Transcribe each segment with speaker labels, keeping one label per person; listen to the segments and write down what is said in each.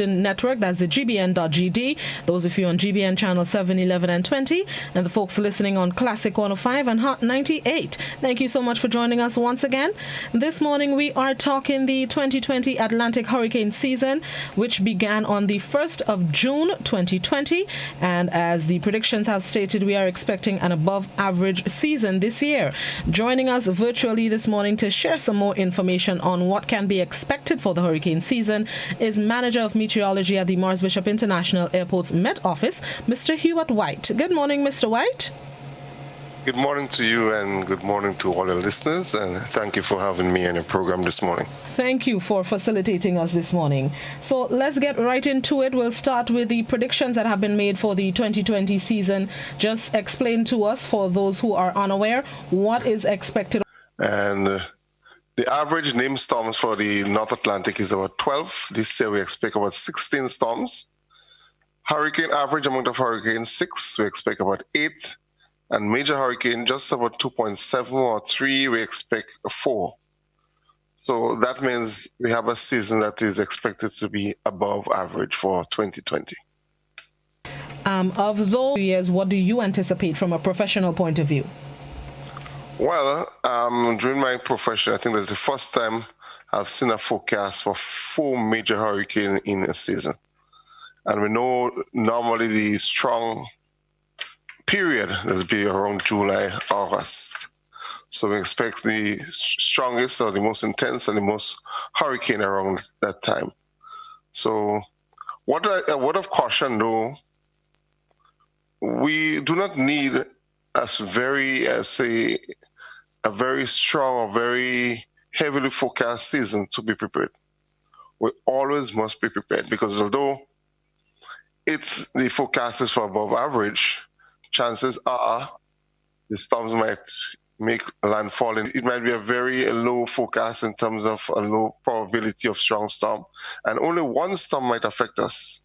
Speaker 1: network, that's the gbn.gd. Those of you on GBN channel 7, 11 and 20, and the folks listening on Classic 105 and Hot 98. Thank you so much for joining us once again. This morning we are talking the 2020 Atlantic hurricane season, which began on the 1st of June 2020, and as the predictions have stated, we are expecting an above average season this year. Joining us virtually this morning to share some more information on what can be expected for the hurricane season is Manager of Meteorology at the Morris Bishop International Airport's Met Office, Mr. Hewitt White. Good morning, Mr. White.
Speaker 2: Good morning to you and good morning to all the listeners, and thank you for having me on your program this morning.
Speaker 1: Thank you for facilitating us this morning. So let's get right into it. We'll start with the predictions that have been made for the 2020 season. Just explain to us, for those who are unaware, what is expected.
Speaker 2: And the average named storms for the North Atlantic is about 12. This year we expect about 16 storms. Hurricane average amount of hurricanes, 6. We expect about 8. And major hurricane, just about 2.7 or 3, we expect 4. So that means we have a season that is expected to be above average for 2020.
Speaker 1: Of those years, what do you anticipate from a professional point of view?
Speaker 2: Well, during my profession, I think that's the first time I've seen a forecast for 4 major hurricanes in a season. And we know normally the strong period is be around July, August. So we expect the strongest or the most intense and the most hurricane around that time. So a word of caution though, we do not need a very strong or very heavily forecast season to be prepared. We always must be prepared, because although the forecast is for above average, chances are the storms might make landfall, and it might be a very low forecast in terms of a low probability of strong storm, and only one storm might affect us,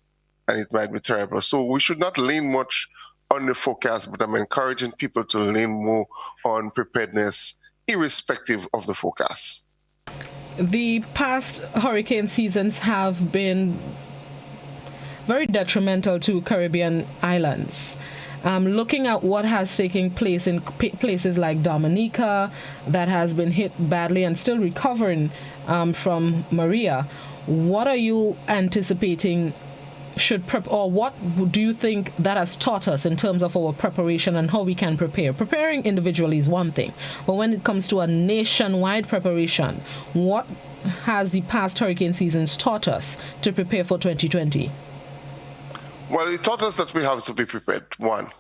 Speaker 2: and it might be terrible. So we should not lean much on the forecast, but I'm encouraging people to lean more on preparedness, irrespective of the forecast.
Speaker 1: The past hurricane seasons have been very detrimental to Caribbean islands. Looking at what has taken place in places like Dominica, that has been hit badly and still recovering from Maria, what are you anticipating or what do you think that has taught us in terms of our preparation and how we can prepare? Preparing individually is one thing, but when it comes to a nationwide preparation, what has the past hurricane seasons taught us to prepare for 2020?
Speaker 2: Well, it taught us that we have to be prepared, one.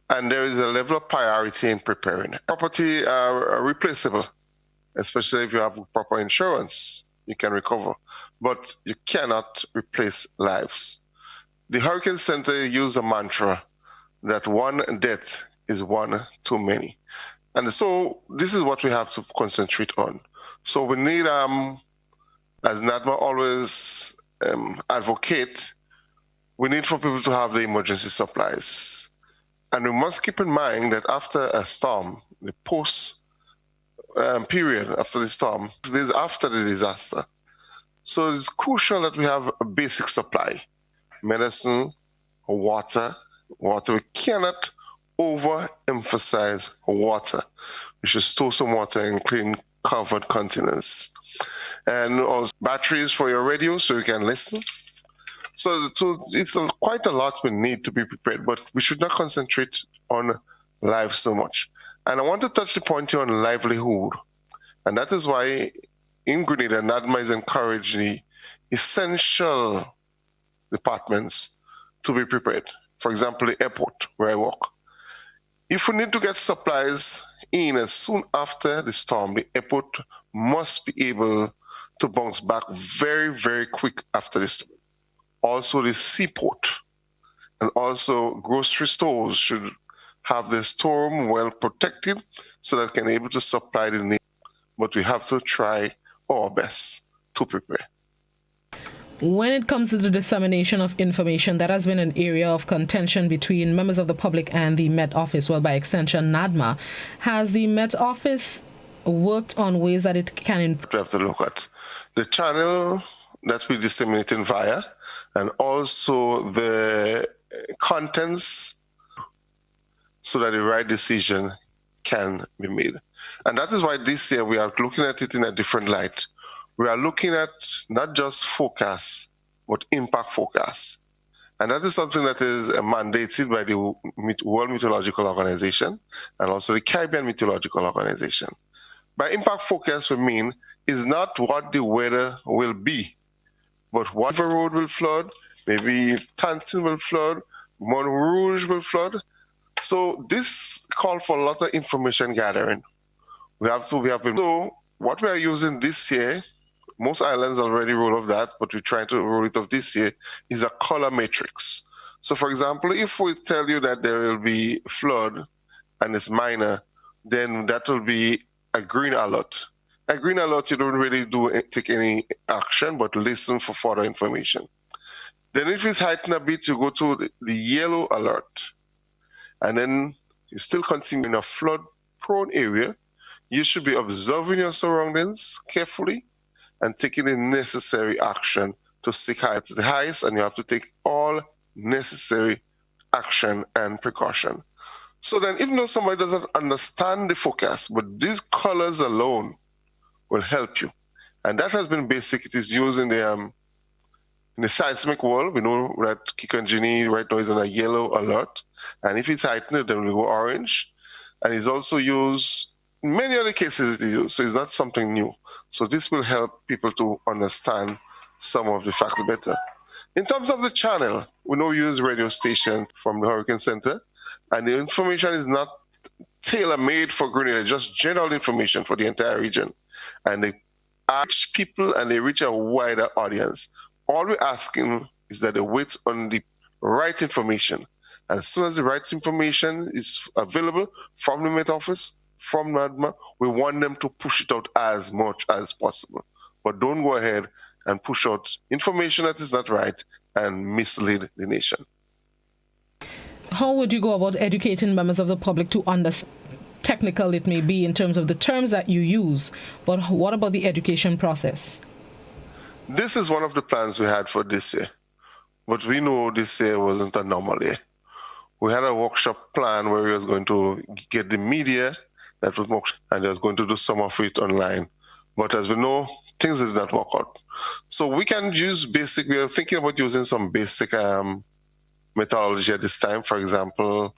Speaker 2: And there is a level of priority in preparing. Property are replaceable, especially if you have proper insurance, you can recover. But you cannot replace lives. The Hurricane Center used a mantra that one death is one too many. And so this is what we have to concentrate on. So we need, as NADMA always advocate, we need for people to have the emergency supplies. And we must keep in mind that after a storm, the post period after the storm, days after the disaster. So it's crucial that we have a basic supply, medicine, water. We cannot overemphasize water. We should store some water in clean covered containers. And also batteries for your radio so you can listen. So it's quite a lot we need to be prepared, but we should not concentrate on life so much. And I want to touch the point here on livelihood. And that is why in Grenada, NADMA is encouraging the essential departments to be prepared. For example, the airport where I work. If we need to get supplies in as soon after the storm, the airport must be able to bounce back very, very quick after the storm. Also the seaport and also grocery stores should have their storeroom well protected so that can able to supply the need. But we have to try our best to prepare.
Speaker 1: When it comes to the dissemination of information, that has been an area of contention between members of the public and the Met Office, well, by extension, NADMA. Has the Met Office worked on ways that it can improve?
Speaker 2: We have to look at the channel that we disseminate via, and also the contents so that the right decision can be made. And that is why this year we are looking at it in a different light. We are looking at not just forecasts, but impact forecasts. And that is something that is mandated by the World Meteorological Organization and also the Caribbean Meteorological Organization. By impact forecast, we mean is not what the weather will be, but what the road will flood, maybe Tantin will flood, Mont Rouge will flood. So this calls for a lot of information gathering. So what we are using this year, most islands already roll off that, but we're trying to roll it off this year, is a color matrix. So for example, if we tell you that there will be flood and it's minor, then that will be a green alert. A green alert, you don't really take any action, but listen for further information. Then if it's heightened a bit, you go to the yellow alert. And then you still continue in a flood-prone area. You should be observing your surroundings carefully and taking the necessary action to seek heights. The highest, and you have to take all necessary action and precaution. So then, even though somebody doesn't understand the forecast, but these colors alone will help you. And that has been basic. It is used in the seismic world. We know that Kikonjini right now is on a yellow alert. And if it's heightened, then we go orange. And it's also used, in many other cases it's used, so it's not something new. So this will help people to understand some of the facts better. In terms of the channel, we know we use radio station from the Hurricane Center, and the information is not tailor-made for Grenada, just general information for the entire region. And they reach people and they reach a wider audience. All we're asking is that they wait on the right information. And as soon as the right information is available from the Met Office, from NADMA, we want them to push it out as much as possible. But don't go ahead and push out information that is not right and mislead the nation.
Speaker 1: How would you go about educating members of the public to understand? Technical it may be in terms of the terms that you use, but what about the education process?
Speaker 2: This is one of the plans we had for this year, but we know this year wasn't a normal year. We had a workshop plan where we was going to get the media that was work, and they was going to do some of it online. But as we know, things did not work out. So we can use we are thinking about using some basic methodology at this time. For example,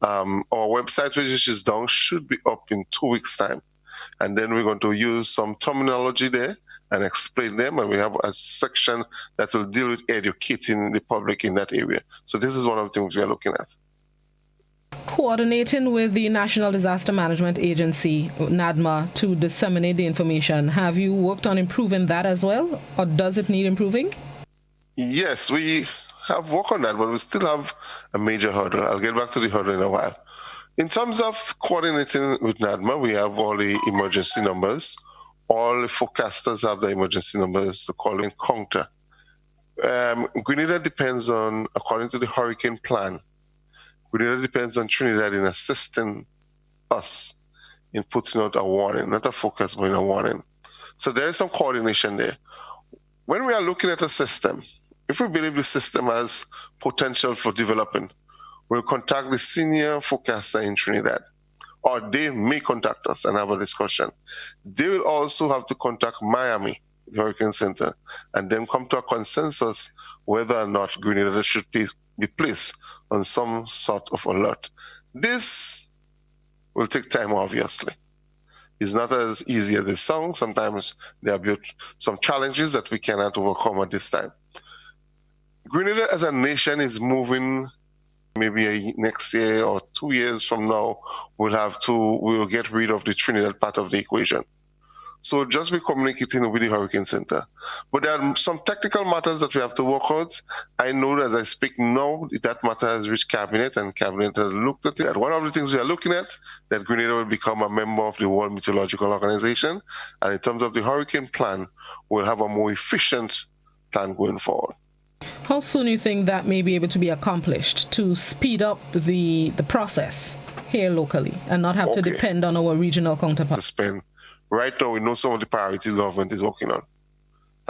Speaker 2: our website, which is down, should be up in 2 weeks' time. And then we're going to use some terminology there and explain them. And we have a section that will deal with educating the public in that area. So this is one of the things we are looking at.
Speaker 1: Coordinating with the National Disaster Management Agency, NADMA, to disseminate the information. Have you worked on improving that as well? Or does it need improving?
Speaker 2: Yes, we have worked on that, but we still have a major hurdle. I'll get back to the hurdle in a while. In terms of coordinating with NADMA, we have all the emergency numbers. All the forecasters have the emergency numbers to call in counter. Grenada depends on, according to the hurricane plan, Grenada depends on Trinidad in assisting us in putting out a warning, not a forecast, but in a warning. So there is some coordination there. When we are looking at a system, if we believe the system has potential for developing, we'll contact the senior forecaster in Trinidad, or they may contact us and have a discussion. They will also have to contact Miami, the Hurricane Center, and then come to a consensus whether or not Grenada should be placed on some sort of alert. This will take time, obviously. It's not as easy as it sounds. Sometimes there are some challenges that we cannot overcome at this time. Grenada as a nation is moving. Maybe next year or 2 years from now, we'll get rid of the Trinidad part of the equation. So just be communicating with the Hurricane Center. But there are some technical matters that we have to work out. I know that as I speak now, that matter has reached Cabinet, and Cabinet has looked at it. And one of the things we are looking at, that Grenada will become a member of the World Meteorological Organization. And in terms of the hurricane plan, we'll have a more efficient plan going forward.
Speaker 1: How soon do you think that may be able to be accomplished to speed up the process here locally and not have to depend on our regional counterparts?
Speaker 2: Right now, we know some of the priorities government is working on.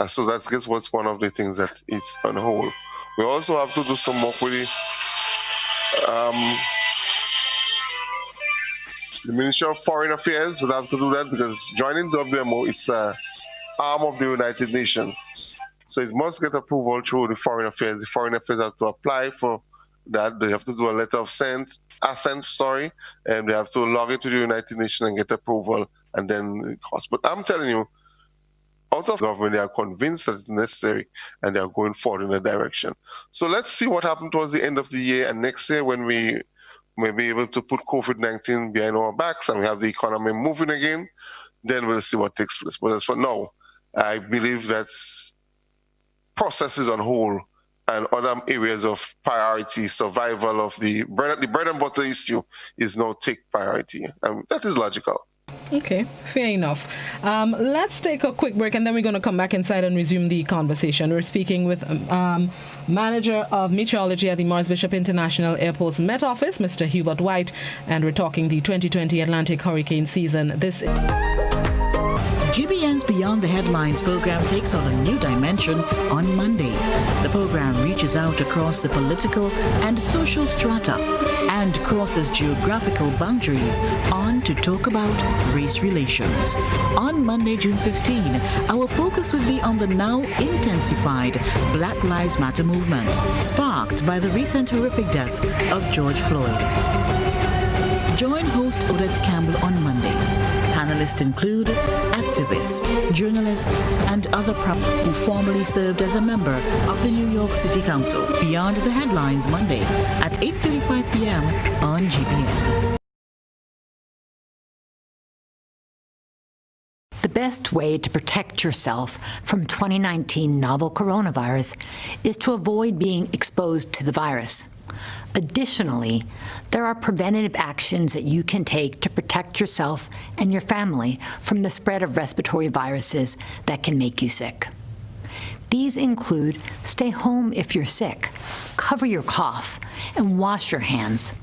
Speaker 2: And so that's what's one of the things that it's on hold. We also have to do some work with the Ministry of Foreign Affairs. We'll have to do that because joining WMO, it's an arm of the United Nations. So it must get approval through the Foreign Affairs. The Foreign Affairs have to apply for that. They have to do a letter of assent, and they have to log it to the United Nations and get approval, and then it costs. But I'm telling you, out of government, they are convinced that it's necessary, and they are going forward in that direction. So let's see what happens towards the end of the year and next year when we may be able to put COVID-19 behind our backs and we have the economy moving again. Then we'll see what takes place. But as for now, I believe that processes on hold and other areas of priority, survival of the bread and butter issue is now take priority. And that is logical.
Speaker 1: Okay, fair enough. Let's take a quick break and then we're going to come back inside and resume the conversation. We're speaking with Manager of Meteorology at the Morris Bishop International Airport's Met Office, Mr. Hubert White, and we're talking the 2020 Atlantic hurricane season.
Speaker 3: GBN's Beyond the Headlines program takes on a new dimension on Monday. The program reaches out across the political and social strata and crosses geographical boundaries on to talk about race relations. On Monday, June 15, our focus will be on the now intensified Black Lives Matter movement, sparked by the recent horrific death of George Floyd. Join host Odette Campbell on Monday. Panelists include activist, journalist, and other who formerly served as a member of the New York City Council. Beyond the Headlines Monday at 8:35 p.m. on GBN.
Speaker 4: The best way to protect yourself from 2019 novel coronavirus is to avoid being exposed to the virus. Additionally, there are preventative actions that you can take to protect yourself and your family from the spread of respiratory viruses that can make you sick. These include stay home if you're sick, cover your cough, and wash your hands.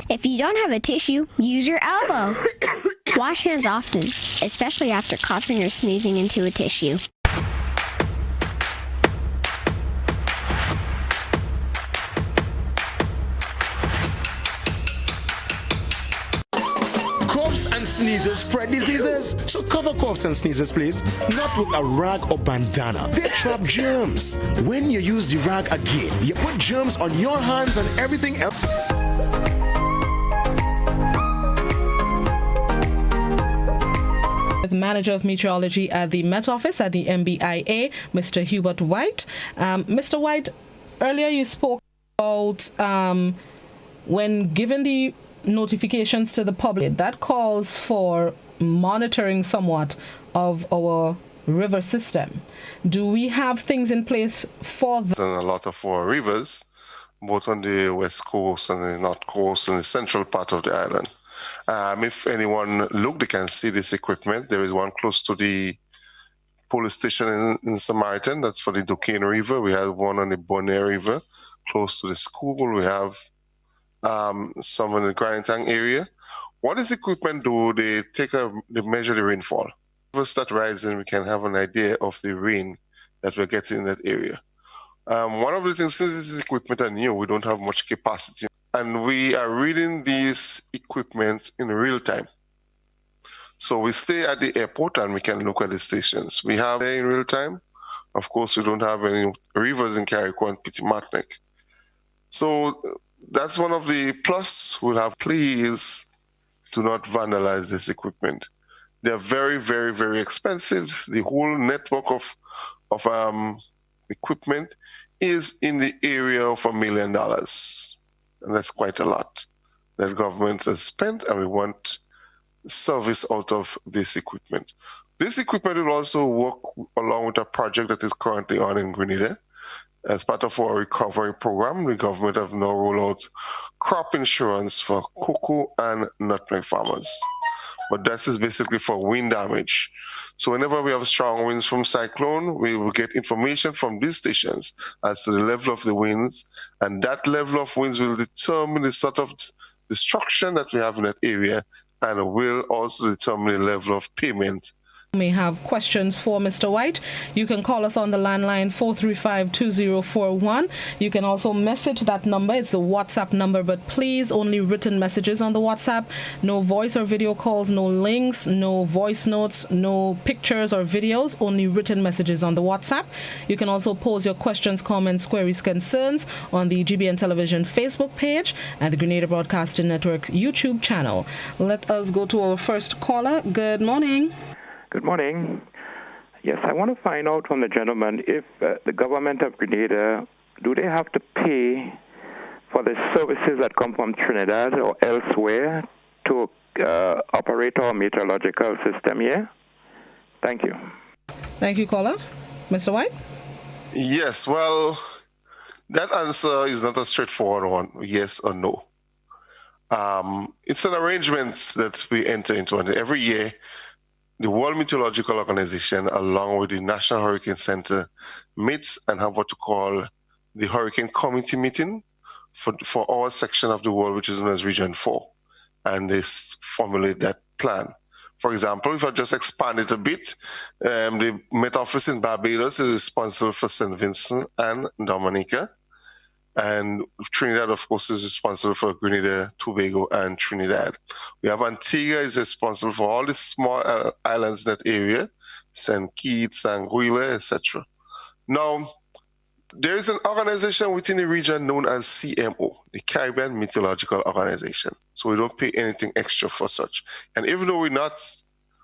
Speaker 5: If you don't have a tissue, use your elbow. Wash hands often, especially after coughing or sneezing into a tissue.
Speaker 6: Coughs and sneezes spread diseases, so cover coughs and sneezes, please. Not with a rag or bandana. They trap germs. When you use the rag again, you put germs on your hands and everything else.
Speaker 1: Manager of Meteorology at the Met Office at the MBIA, Mr. Hubert White. Mr. White, earlier you spoke about when given the notifications to the public, that calls for monitoring somewhat of our river system. Do we have things in place for that?
Speaker 2: And a lot of our rivers, both on the west coast and the north coast and the central part of the island. If anyone look, they can see this equipment. There is one close to the police station in Samaritan. That's for the Duquesne River. We have one on the Bonaire River, close to the school. We have some in the Grand Tank area. What does equipment do? They measure the rainfall. If we start rising, we can have an idea of the rain that we're getting in that area. One of the things, since this equipment are new, we don't have much capacity. And we are reading these equipment in real time. So we stay at the airport and we can look at the stations. We have it in real time. Of course, we don't have any rivers in Carriacou and Petit Martinique. So that's one of the plus we'll have. Please do not vandalize this equipment. They're very, very, very expensive. The whole network of equipment is in the area of $1 million. And that's quite a lot that government has spent, and we want service out of this equipment. This equipment will also work along with a project that is currently on in Grenada. As part of our recovery program, the government have now rolled out crop insurance for cocoa and nutmeg farmers. But that is basically for wind damage. So whenever we have strong winds from cyclone, we will get information from these stations as to the level of the winds, and that level of winds will determine the sort of destruction that we have in that area, and will also determine the level of payment.
Speaker 1: May have questions for Mr. White. You can call us on the landline 435-2041. You can also message that number. It's the WhatsApp number, but please only written messages on the WhatsApp. No voice or video calls, no links, no voice notes, no pictures or videos, only written messages on the WhatsApp. You can also pose your questions, comments, queries, concerns on the GBN Television Facebook page and the Grenada Broadcasting Network YouTube channel. Let us go to our first caller. Good morning.
Speaker 7: Good morning. Yes, I want to find out from the gentleman if the government of Grenada, do they have to pay for the services that come from Trinidad or elsewhere to operate our meteorological system here? Thank you.
Speaker 1: Thank you, caller. Mr. White?
Speaker 2: Yes, well, that answer is not a straightforward one, yes or no. It's an arrangement that we enter into, and every year, the World Meteorological Organization, along with the National Hurricane Center, meets and have what to call the Hurricane Committee meeting for our section of the world, which is known as Region 4. And they formulate that plan. For example, if I just expand it a bit, the Met Office in Barbados is responsible for St. Vincent and Dominica. And Trinidad, of course, is responsible for Grenada, Tobago, and Trinidad. We have Antigua is responsible for all the small islands in that area, St. Kitts, Anguilla, etc. Now, there is an organization within the region known as CMO, the Caribbean Meteorological Organization. So we don't pay anything extra for such. And even though we're not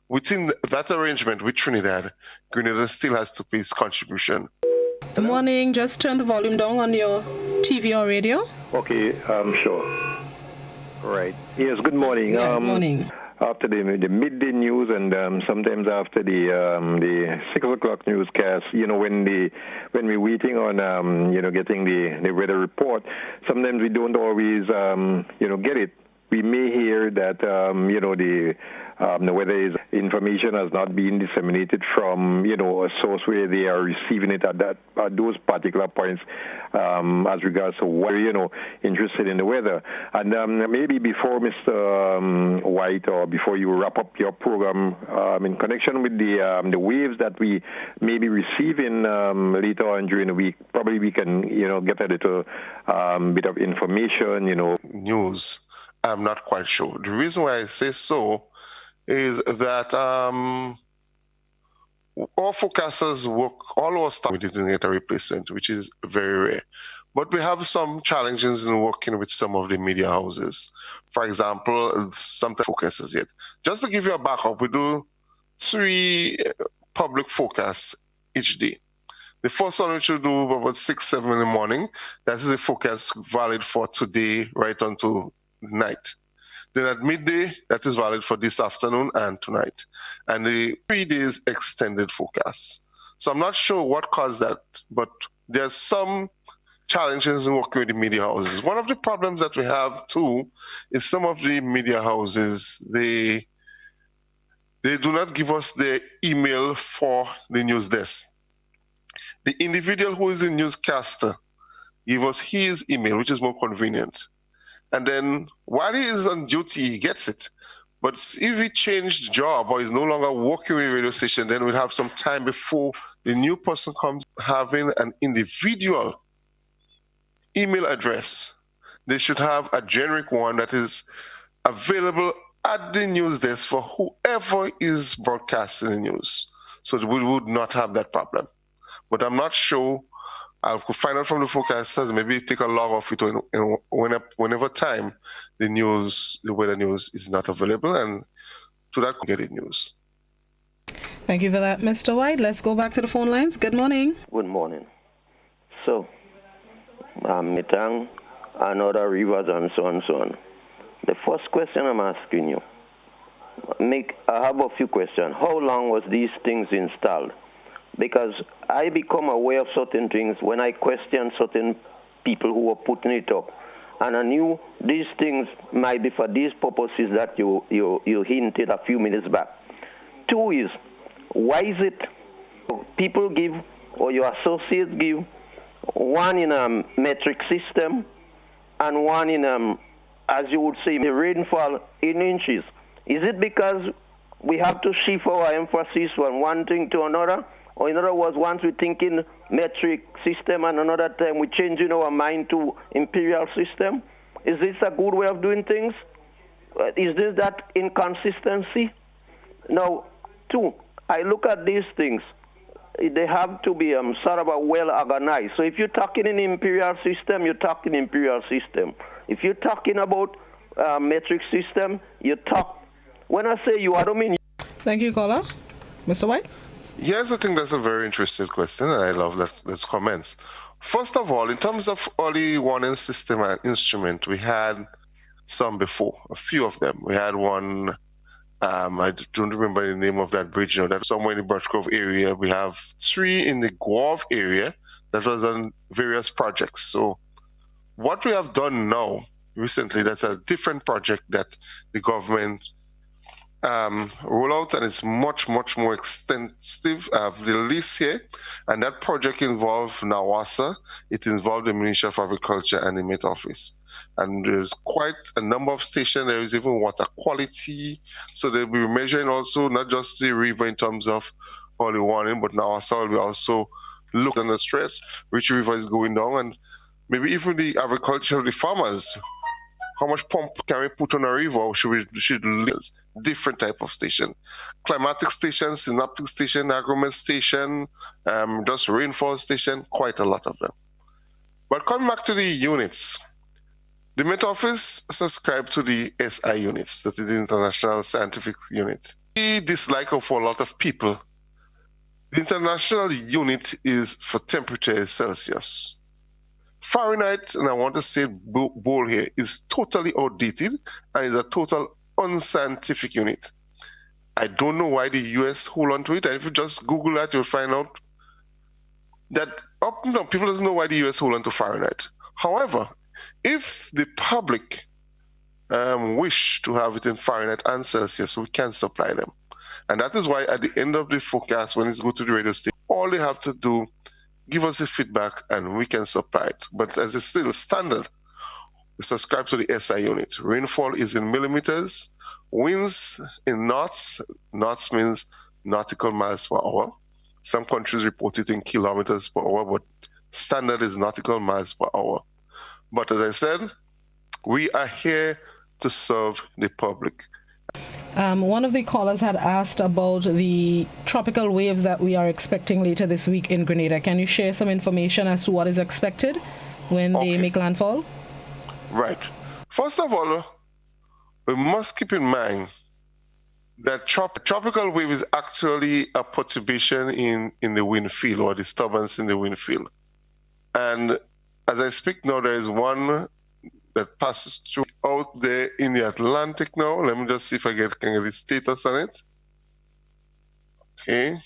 Speaker 2: within that arrangement with Trinidad, Grenada still has to pay its contribution.
Speaker 1: Good morning. Just turn the volume down on your TV or radio.
Speaker 8: Okay, sure. Right. Yes, good morning.
Speaker 1: Yeah, good morning.
Speaker 8: After the midday news and sometimes after the 6 o'clock newscast, when we're waiting on getting the weather report, sometimes we don't always get it. We may hear that the weather information has not been disseminated from a source where they are receiving it at those particular points as regards to what interested in the weather. And maybe before Mr. White, or before you wrap up your program, in connection with the waves that we may be receiving later on during the week, probably we can get a little bit of information.
Speaker 2: News. I'm not quite sure. The reason why I say so is that our forecasters work all our stuff. We didn't get a replacement, which is very rare. But we have some challenges in working with some of the media houses. For example, sometimes forecasters yet. Just to give you a backup, we do 3 public forecasts each day. The first one we should do about 6, 7 in the morning. That is the forecast valid for today right onto night. Then at midday, that is valid for this afternoon and tonight. And the 3 days extended forecast. So I'm not sure what caused that, but there's some challenges in working with the media houses. One of the problems that we have too is some of the media houses, they do not give us their email for the news desk. The individual who is a newscaster give us his email, which is more convenient. And then while he is on duty, he gets it. But if he changed job or is no longer working with a radio station, then we'll have some time before the new person comes having an individual email address. They should have a generic one that is available at the news desk for whoever is broadcasting the news. So we would not have that problem. But I'm not sure. I could find out from the forecasters, maybe take a log of it whenever time the weather news is not available, and to that get it news.
Speaker 1: Thank you for that, Mr. White. Let's go back to the phone lines. Good morning.
Speaker 9: Good morning. Nawaso, Metang, and other rivers, and so on and so on. The first question I'm asking you, I have a few questions. How long was these things installed? Because I become aware of certain things when I question certain people who were putting it up. And I knew these things might be for these purposes that you hinted a few minutes back. Two is, why is it people give, or your associates give, one in a metric system and one in, as you would say, the rainfall in inches? Is it because we have to shift our emphasis from one thing to another? Or in other words, once we think in metric system and another time we're changing our mind to imperial system? Is this a good way of doing things? Is this that inconsistency? Now, two, I look at these things. They have to be sort of a well organized. So if you're talking in imperial system, you're talking imperial system. If you're talking about metric system, you talk. When I say you, I don't mean you.
Speaker 1: Thank you, caller. Mr. White?
Speaker 2: Yes, I think that's a very interesting question, and I love those comments. First of all, in terms of early warning system and instrument, we had some before, a few of them. We had one, I don't remember the name of that bridge, that's somewhere in the Birch Grove area. We have 3 in the Guave area that was on various projects. So what we have done now, recently, that's a different project that the government roll out, and it's much more extensive. I have the list here, and that project involved NAWASA, it involved the Ministry of Agriculture and the Met Office. And there's quite a number of stations. There is even water quality, so they'll be measuring also not just the river in terms of early warning, but NAWASA will also look at the stress, which river is going down, and maybe even the agriculture of the farmers. How much pump can we put on a river, or should use different type of station? Climatic station, synoptic station, agreement station, just rainfall station, quite a lot of them. But coming back to the units, the Met Office subscribed to the SI units, that is the International Scientific Unit. The dislike of a lot of people, the international unit is for temperature Celsius. Fahrenheit, and I want to say bold here, is totally outdated and is a total unscientific unit. I don't know why the US hold on to it, and if you just Google that, you'll find out that people doesn't know why the US hold on to Fahrenheit. However, if the public wish to have it in Fahrenheit and Celsius, we can supply them. And that is why at the end of the forecast, when it's go to the radio station, all they have to do, give us the feedback and we can supply it. But as it's still standard, we subscribe to the SI unit. Rainfall is in millimeters, winds in knots. Knots means nautical miles per hour. Some countries report it in kilometers per hour, but standard is nautical miles per hour. But as I said, we are here to serve the public.
Speaker 1: One of the callers had asked about the tropical waves that we are expecting later this week in Grenada. Can you share some information as to what is expected when they make landfall?
Speaker 2: Right. First of all, we must keep in mind that tropical wave is actually a perturbation in the wind field, or disturbance in the wind field. And as I speak now, there is one that passes through out there in the Atlantic now. Let me just see if I can get the status on it. Okay.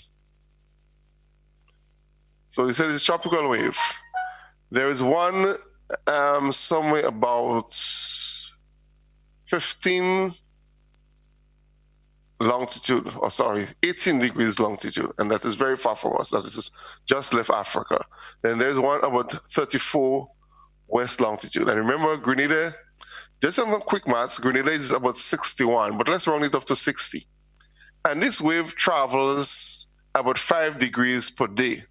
Speaker 2: So they said it's tropical wave. There is one somewhere about 15 longitude, 18 degrees longitude, and that is very far from us. That is just left Africa. Then there's one about 34 west longitude. And remember, Grenada, just some quick maths, Grenada is about 61, but let's round it up to 60. And this wave travels about 5 degrees per day.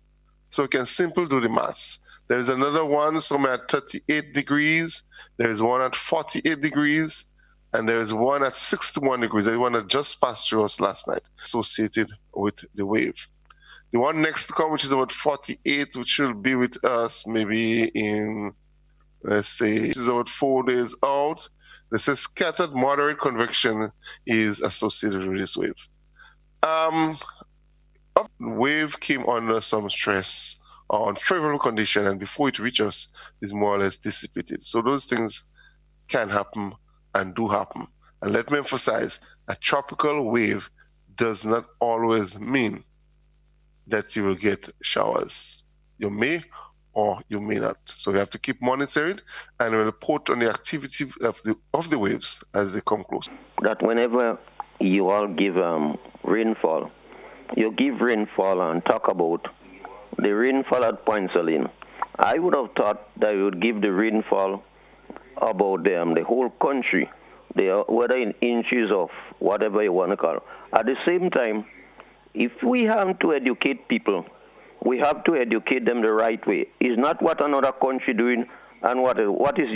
Speaker 2: So we can simply do the maths. There's another one somewhere at 38 degrees. There's one at 48 degrees. And there's one at 61 degrees. There's one that just passed through us last night, associated with the wave. The one next to come, which is about 48, which will be with us maybe in, let's say, which is about 4 days out. They say scattered moderate convection is associated with this wave. Wave came under some stress are on favorable condition, and before it reaches us, is more or less dissipated. So those things can happen and do happen. And let me emphasize, a tropical wave does not always mean that you will get showers. You may or you may not. So you have to keep monitoring and report on the activity of the waves as they come close.
Speaker 9: That whenever you all give rainfall, you give rainfall and talk about the rainfall at Point Saline. I would have thought that you would give the rainfall about the whole country, whether in inches of whatever you want to call it. At the same time, if we have to educate people, we have to educate them the right way. It's not what another country doing and what is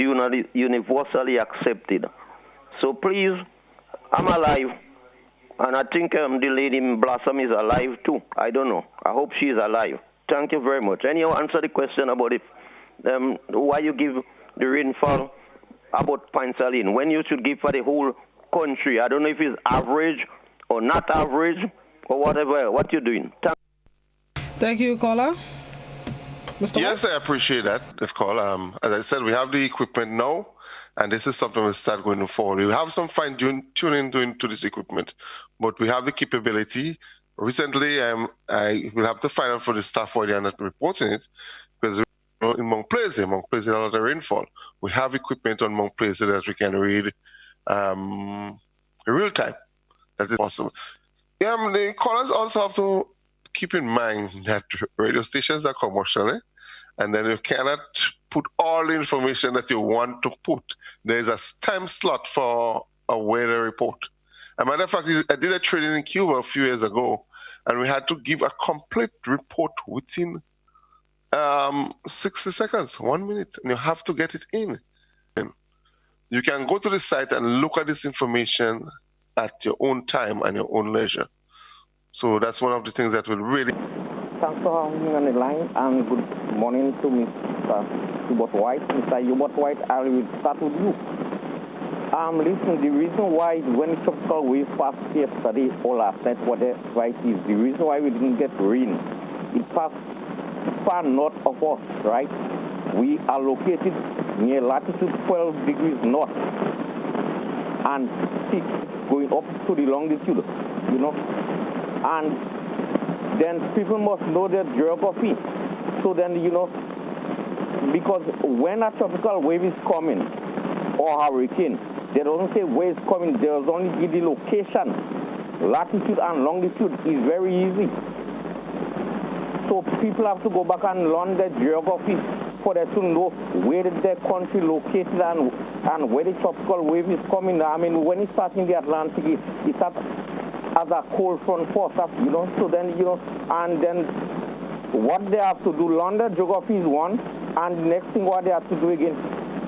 Speaker 9: universally accepted. So please, I'm alive, and I think the lady in Blossom is alive too. I don't know. I hope she is alive. Thank you very much. And you answer the question about why you give the rainfall about Point Saline when you should give for the whole country. I don't know if it's average or not average or whatever. What you doing?
Speaker 1: Thank you, caller. Mr.
Speaker 2: Yes,
Speaker 1: White?
Speaker 2: I appreciate that, call. As I said, we have the equipment now, and this is something we'll start going forward. We have some fine-tuning doing to this equipment, but we have the capability. Recently, I will have to find out for the staff why they are not reporting it, because in Mount Pleasant, a lot of rainfall. We have equipment on Mount Pleasant that we can read in real time. That is possible. The callers also have to keep in mind that radio stations are commercial, and then you cannot put all the information that you want to put. There is a time slot for a weather report. As a matter of fact, I did a training in Cuba a few years ago, and we had to give a complete report within 60 seconds, 1 minute, and you have to get it in. You can go to the site and look at this information at your own time and your own leisure. So that's one of the things that will really...
Speaker 10: Thanks for having me on the line, and good morning to Mr. Hubert White. Mr. Hubert White, I will start with you. Listen, the reason why when the tropical wave passed yesterday or last night, whatever right is, the reason why we didn't get rain, it passed far north of us, right? We are located near latitude 12 degrees north and 6 going up to the longitude, and then people must know their geography. So then, because when a tropical wave is coming or hurricane, they don't say where it's coming, there's only the location. Latitude and longitude is very easy. So people have to go back and learn their geography for them to know where their country located and where the tropical wave is coming. I mean, when it starts in the Atlantic, it starts as a cold front force, so then, and then what they have to do, learn their geography is one, and the next thing what they have to do again,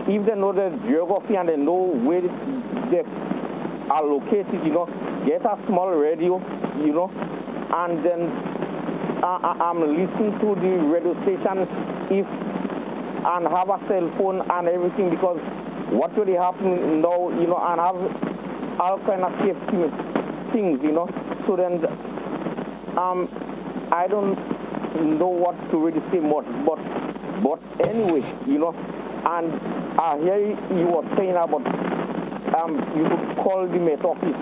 Speaker 10: if they know their geography and they know where they are located, get a small radio, and then I'm listening to the radio station and have a cell phone and everything, because what really happen now, and have all kind of safety things, so then I don't know what to really say much, but anyway, and I hear you were saying about you could call the Met Office.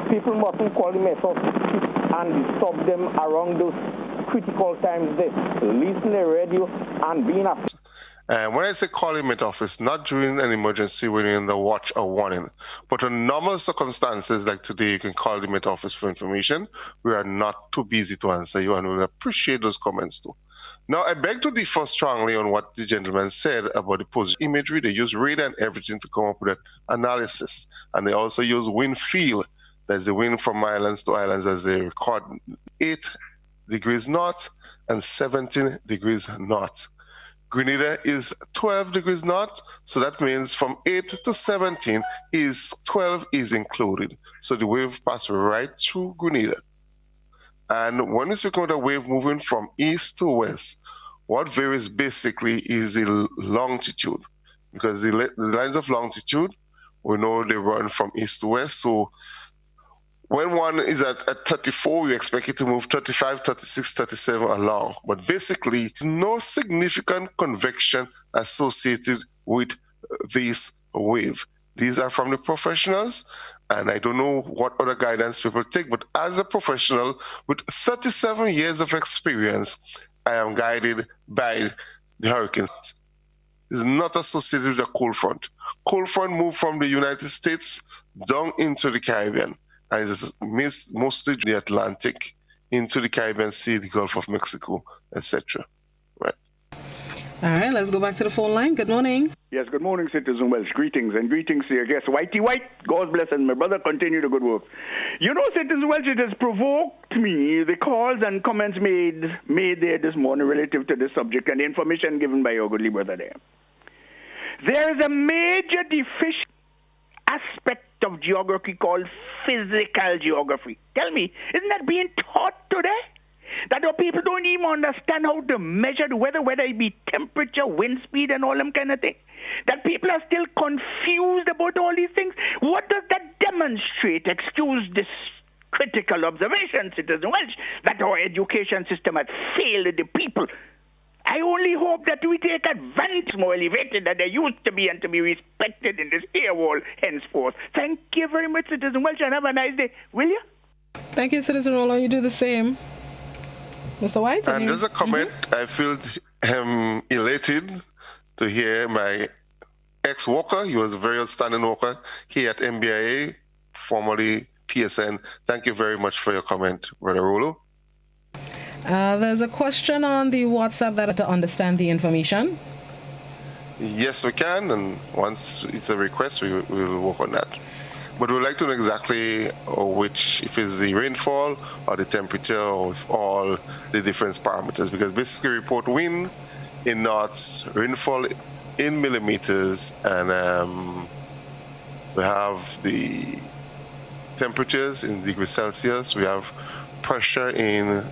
Speaker 10: People mustn't call the Met Office and disturb them around those critical times there. Listen to the radio and being a...
Speaker 2: When I say call the Met Office, not during an emergency when you're in the watch or warning, but in normal circumstances like today, you can call the Met Office for information. We are not too busy to answer you, and we appreciate those comments too. Now, I beg to differ strongly on what the gentleman said about the position imagery. They use radar and everything to come up with that analysis, and they also use wind field. That's the wind from islands to islands as they record 8 degrees north and 17 degrees north. Grenada is 12 degrees north, so that means from 8 to 17 is 12 is included. So the wave passed right through Grenada. And when we speak about a wave moving from east to west, what varies basically is the longitude, because the lines of longitude, we know they run from east to west. So when one is at 34, we expect it to move 35, 36, 37 along. But basically, no significant convection associated with this wave. These are from the professionals, and I don't know what other guidance people take, but as a professional with 37 years of experience, I am guided by the hurricanes. It's not associated with a cold front. Cold front moved from the United States down into the Caribbean, and it's mostly the Atlantic into the Caribbean Sea, the Gulf of Mexico, etc. Right.
Speaker 1: All right, let's go back to the phone line. Good morning.
Speaker 11: Yes, good morning, Citizen Welsh. Greetings, and greetings to your guest, Whitey White. God bless, and my brother, continue the good work. You know, Citizen Welsh, it has provoked me, the calls and comments made there this morning relative to this subject and the information given by your goodly brother there. There is a major deficient aspect of geography called physical geography. Tell me, isn't that being taught today? That our people don't even understand how to measure the weather, whether it be temperature, wind speed, and all them kind of things. That people are still confused about all these things. What does that demonstrate? Excuse this critical observation, Citizen Welsh, that our education system has failed the people. I only hope that we take advantage more elevated than they used to be and to be respected in this air wall henceforth. Thank you very much, Citizen Welsh, and have a nice day. Will you?
Speaker 1: Thank you, Citizen Rollo. You do the same. Mr. White?
Speaker 2: And just a comment, I feel elated to hear my ex-worker, he was a very outstanding worker here at MBIA, formerly PSN. Thank you very much for your comment, Brother Rollo.
Speaker 1: There's a question on the WhatsApp that to understand the information.
Speaker 2: Yes, we can, and once it's a request, we will work on that. But we'd like to know exactly which, if it's the rainfall or the temperature or if all the different parameters, because basically report wind in knots, rainfall in millimeters, and we have the temperatures in degrees Celsius, we have pressure in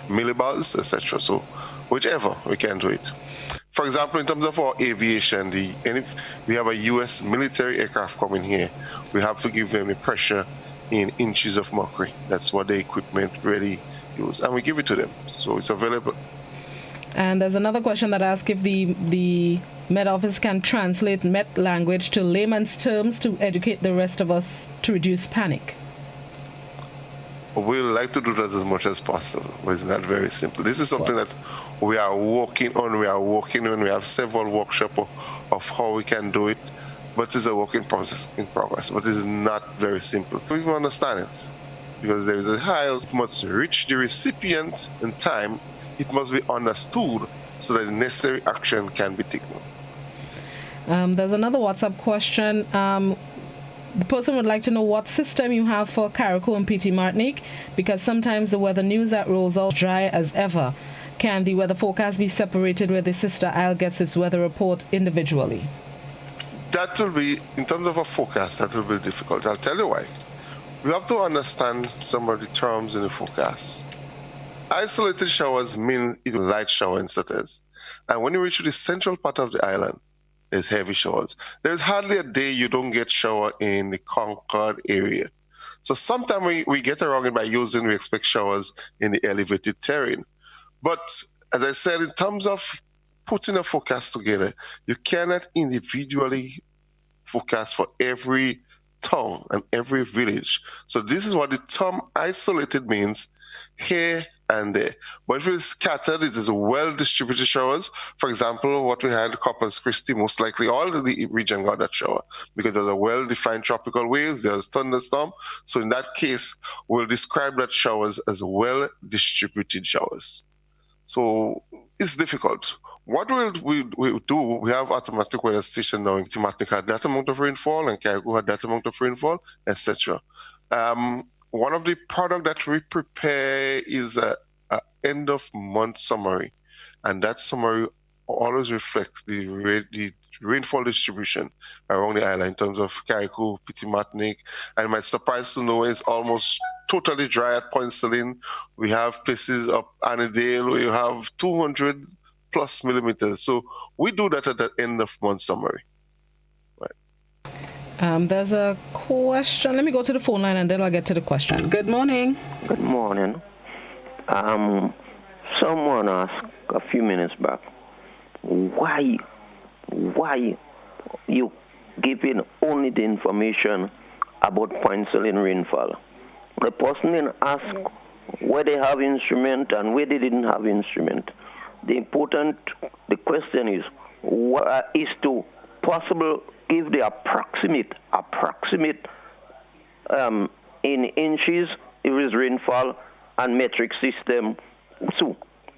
Speaker 2: millibars, etc. So whichever, we can do it. For example, in terms of our aviation, if we have a U.S. military aircraft coming here, we have to give them the pressure in inches of mercury. That's what the equipment really use, and we give it to them, so it's available.
Speaker 1: And there's another question that asks if the Met Office can translate Met language to layman's terms to educate the rest of us to reduce panic.
Speaker 2: We like to do that as much as possible, but it's not very simple. This is something that we are working on. We have several workshops of how we can do it, but it's a work in progress. But it's not very simple. We even understand it, because there is a high, it must reach the recipient in time. It must be understood so that the necessary action can be taken.
Speaker 1: There's another WhatsApp question. The person would like to know what system you have for Carriacou and PT Martinique, because sometimes the weather news that rolls out dry as ever. Can the weather forecast be separated where the sister isle gets its weather report individually?
Speaker 2: That will be, in terms of a forecast, that will be difficult. I'll tell you why. We have to understand some of the terms in the forecast. Isolated showers mean it's light shower instances. And when you reach the central part of the island, there's heavy showers. There's hardly a day you don't get shower in the Concord area. So sometimes we get around it by we expect showers in the elevated terrain. But as I said, in terms of putting a forecast together, you cannot individually forecast for every town and every village. So this is what the term isolated means here and there. But if it is scattered, it is well-distributed showers. For example, what we had Corpus Christi, most likely all the region got that shower because there's a well-defined tropical waves, there's thunderstorm. So in that case, we'll describe that showers as well-distributed showers. So it's difficult. What we do, we have automatic weather station now in Martinique had that amount of rainfall and Carriacou had that amount of rainfall, etc. One of the products that we prepare is a end of month summary, and that summary always reflects the rainfall distribution around the island in terms of Carriacou, Petit Martinique, and my surprise to know it's almost totally dry at Point Celine. We have places up Annandale where you have 200 plus millimeters. So we do that at the end of month summary. Right.
Speaker 1: There's a question. Let me go to the phone line and then I'll get to the question. Good morning.
Speaker 9: Good morning. Someone asked a few minutes back, why you giving only the information about penicillin rainfall? The person didn't ask where they have instrument and where they didn't have instrument. The question is to possible give the approximate in inches if it is rainfall and metric system. So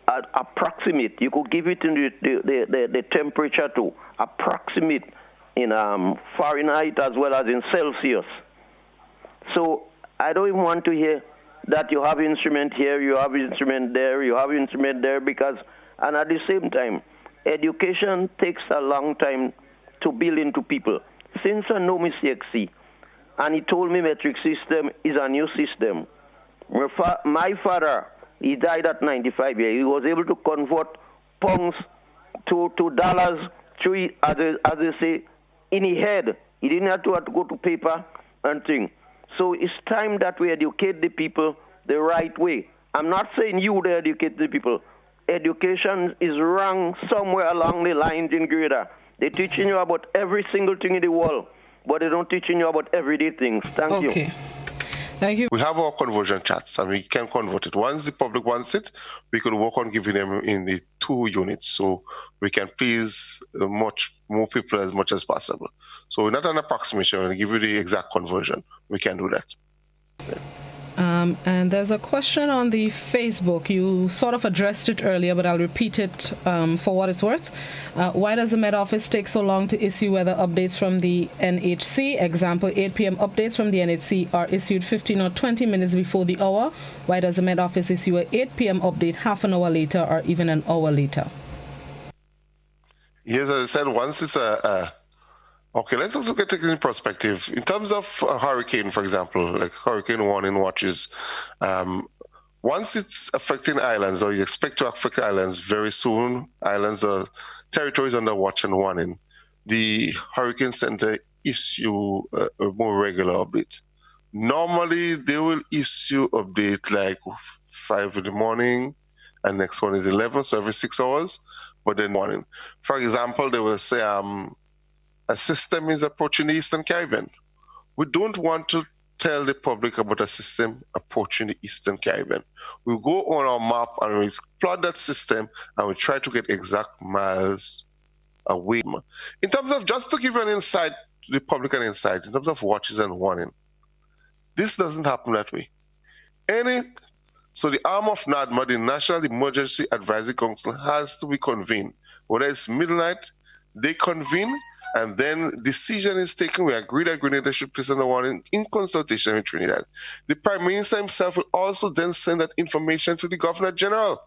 Speaker 9: approximate, you could give it in the temperature to approximate in Fahrenheit as well as in Celsius. So I don't even want to hear that you have instrument here, you have instrument there, you have instrument there, because, and at the same time, education takes a long time to build into people. Since I know Mr. XC, and he told me metric system is a new system. My father, he died at 95 years. He was able to convert pounds to dollars through, as they say, in his head. He didn't have to go to paper and thing. So it's time that we educate the people the right way. I'm not saying you would educate the people. Education is wrong somewhere along the lines in Greda. They're teaching you about every single thing in the world, but they don't teaching you about everyday things. Thank you.
Speaker 1: Okay. Thank you.
Speaker 2: We have our conversion chats and we can convert it. Once the public wants it, we could work on giving them in the 2 units so we can please much more people as much as possible. So we're not an approximation, we'll give you the exact conversion. We can do that.
Speaker 1: And there's a question on the Facebook. You sort of addressed it earlier, but I'll repeat it for what it's worth. Why does the Met Office take so long to issue weather updates from the NHC? Example, 8 p.m. updates from the NHC are issued 15 or 20 minutes before the hour. Why does the Met Office issue an 8 p.m. update half an hour later or even an hour later?
Speaker 2: Yes, as I said, once it's okay, let's look at it in perspective. In terms of a hurricane, for example, like hurricane warning watches, once it's affecting islands, or you expect to affect islands very soon, islands are territories under watch and warning, the Hurricane Center issue a more regular update. Normally, they will issue update like 5 in the morning, and next one is 11, so every 6 hours, but then morning. For example, they will say, a system is approaching the Eastern Caribbean. We don't want to tell the public about a system approaching the Eastern Caribbean. We go on our map and we plot that system and we try to get exact miles away. In terms of, just to give you an insight, the public an insight, in terms of watches and warning, this doesn't happen that way. So the arm of NADMA, the National Emergency Advisory Council, has to be convened. Whether it's midnight, they convene, and then decision is taken. We agree that Grenada should place on the warning in consultation with Trinidad. The Prime Minister himself will also then send that information to the Governor General.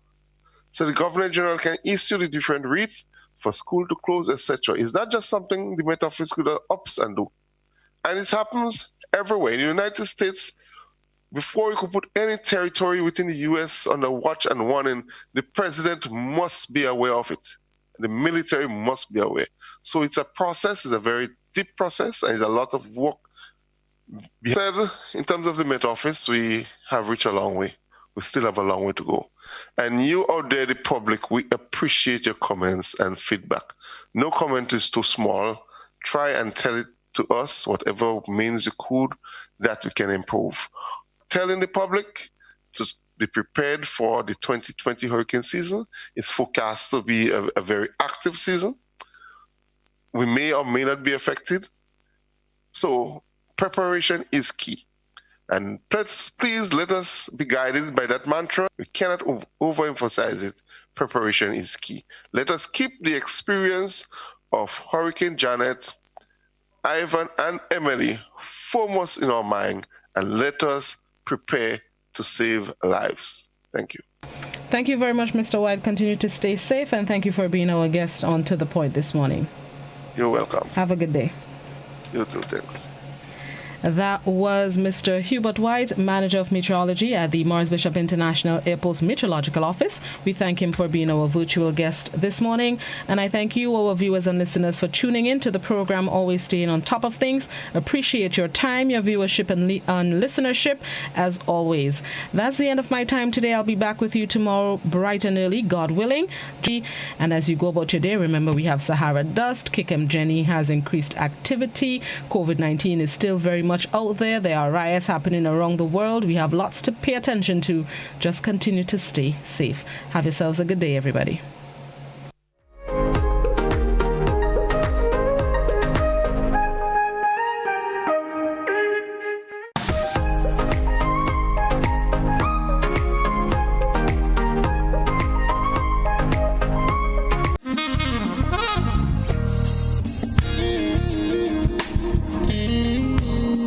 Speaker 2: So the Governor General can issue the different wreath for school to close, etc. Is that just something the Met Office could ups and do? And it happens everywhere. In the United States, before we could put any territory within the U.S. under watch and warning, the president must be aware of it. The military must be aware. So it's a process, it's a very deep process, and it's a lot of work. In terms of the Met Office, we have reached a long way. We still have a long way to go. And you out there, the public, we appreciate your comments and feedback. No comment is too small. Try and tell it to us, whatever means you could, that we can improve. Telling the public to be prepared for the 2020 hurricane season. It's forecast to be a very active season. We may or may not be affected. So preparation is key. And please let us be guided by that mantra. We cannot overemphasize it. Preparation is key. Let us keep the experience of Hurricane Janet, Ivan, and Emily foremost in our mind, and let us prepare to save lives. Thank you.
Speaker 1: Thank you very much, Mr. White. Continue to stay safe, and thank you for being our guest on To The Point this morning.
Speaker 2: You're welcome.
Speaker 1: Have a good day.
Speaker 2: You too, thanks.
Speaker 1: That was Mr. Hubert White, Manager of Meteorology at the Morris Bishop International Airport's Meteorological Office. We thank him for being our virtual guest this morning. And I thank you, our viewers and listeners, for tuning in to the program, always staying on top of things. Appreciate your time, your viewership and listenership, as always. That's the end of my time today. I'll be back with you tomorrow, bright and early, God willing. And as you go about your day, remember we have Sahara dust. Kikem Jenny has increased activity. COVID-19 is still very much out there. There are riots happening around the world. We have lots to pay attention to. Just continue to stay safe. Have yourselves a good day, everybody.